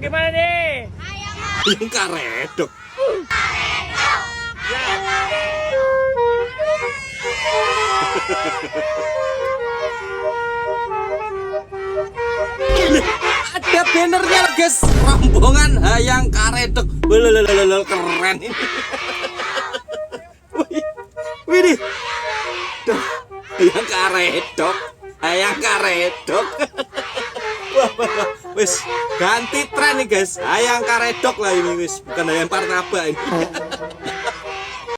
gimana nih? Ayam karedok. Ada bannernya guys, rombongan hayang karedok. Belelelelel, keren ini. Wih, duh, hayang karedok, hayang karedok. Wah, wis ganti tren nih guys, hayang karedok lah ini wis, bukan hayang martabak ini.